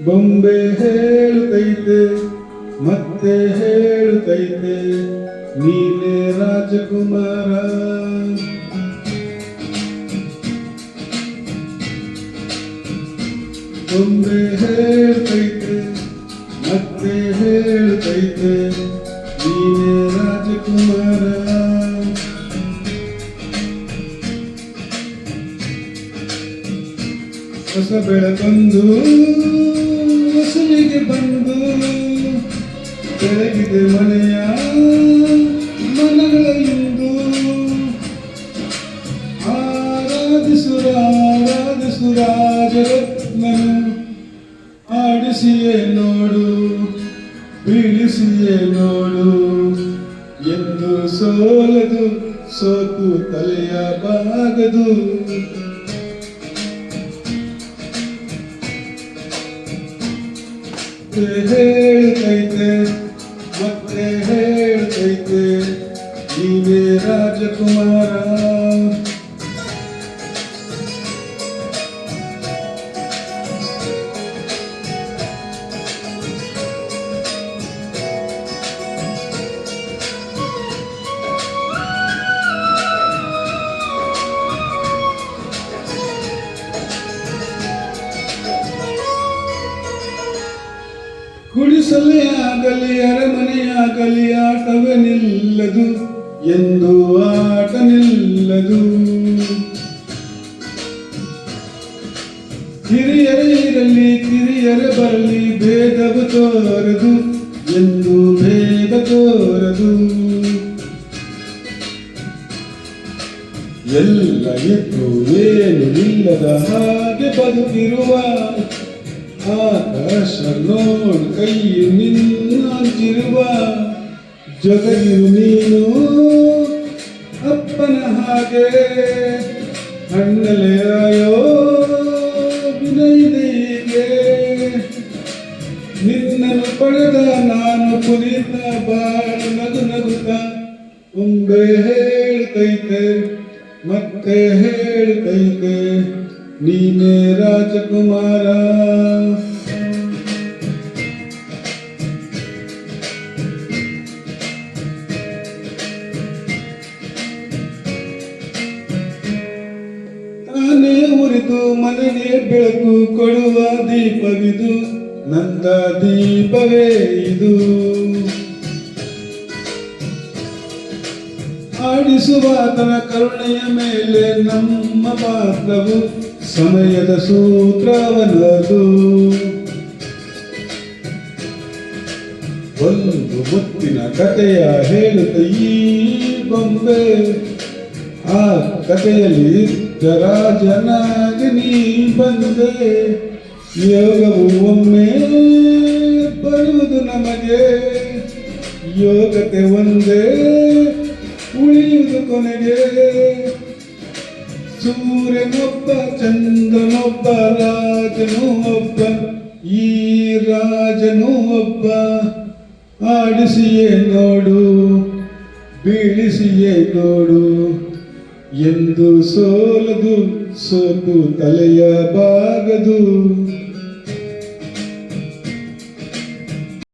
ಬೊಂಬೆ ಹೇಳುತ್ತೈತೆ ಮತ್ತೆ ಹೇಳುತ್ತೈತೆ ನೀನೇ ರಾಜಕುಮಾರ. ಬೊಂಬೆ ಹೇಳುತ್ತೈತೆ ಮತ್ತೆ ಹೇಳುತ್ತೈತೆ ನೀನೇ ರಾಜಕುಮಾರ. ಹೊಸ ಬೆಳಕೊಂದು ಹೊಸಲಿಗೆ ಬಂದು ಬೆಳಗಿದೆ ಮನೆಯ ಮನಗಳ ಇಂದು. ಆರಾಧಿಸು ರಾಜರತ್ನನು, ಆಡಿಸಿಯೇ ನೋಡು ಬೀಳಿಸಿಯೇ ನೋಡು, ಎಂದು ಸೋಲದು ಸೋತು ತಲೆಯ ಬಾಗದು. ಹೇಳುತ್ತೈತೆ ಮತ್ತೆ ಹೇಳುತ್ತೈತೆ ನೀನೇ ರಾಜಕುಮಾರ. ಗುಡಿಸಲೇ ಆಗಲಿ ಅರಮನೆಯಾಗಲಿ ಆಟವೇ ನಿಲ್ಲದು ಎಂದು ಆಟ ನಿಲ್ಲದು. ಹಿರಿಯರೇ ಇರಲಿ ಕಿರಿಯರೇ ಬರಲಿ ಭೇದವು ತೋರದು ಎಂದು ಭೇದ ತೋರದು. ಎಲ್ಲ ಇದ್ದು ಏನು ಇಲ್ಲದ ಹಾಗೆ ಬದುಕಿರುವ ಆಕಾಶ ನೋಡು ಕೈ ನಿನ್ನಾಂಚಿರುವ. ಜಗದಿರು ನೀನು ಅಪ್ಪನ ಹಾಗೆ ಹಣ್ಣಲೆಯಾಯೋ ವಿನಯಿಗೆ. ನಿನ್ನನ್ನು ಪಡೆದ ನಾನು ಪುನೀತ ಬಾಳು ನಗು ನಗುತ್ತ. ಬೊಂಬೆ ಹೇಳುತ್ತೈತೆ ಮತ್ತೆ ಹೇಳುತ್ತೈತೆ ನೀನೇ ರಾಜಕುಮಾರ. ತಾನೇ ಉರಿದು ಮನೆಗೆ ಬೆಳಕು ಕೊಡುವ ದೀಪವಿದು, ನಂದ ದೀಪವೇ ಇದು. ಆಡಿಸುವ ತನ ಕರುಣೆಯ ಮೇಲೆ ನಮ್ಮ ಪಾತ್ರವು, ಸಮಯದ ಸೂತ್ರವಲ್ಲದು. ಒಂದು ಮುತ್ತಿನ ಕಥೆಯ ಹೇಳುತ್ತ ಈ ಬೊಂಬೆ, ಆ ಕಥೆಯಲ್ಲಿ ರಾಜನಾಗಿ ನೀ ಬಂದೆ. ಯೋಗವು ಒಮ್ಮೆ ಬರುವುದು ನಮಗೆ, ಯೋಗತೆ ಒಂದೇ ಉಳಿಯುವುದು ಕೊನೆಗೆ. ಸೂರ್ಯನೊಬ್ಬ ಚಂದ್ರನೊಬ್ಬ ರಾಜನೂ ಒಬ್ಬ, ಈ ರಾಜನೂ ಒಬ್ಬ. ಆಡಿಸಿಯೇ ನೋಡು ಬೀಳಿಸಿಯೇ ನೋಡು, ಎಂದು ಸೋಲದು ಸೋತು ತಲೆಯ ಬಾಗದು.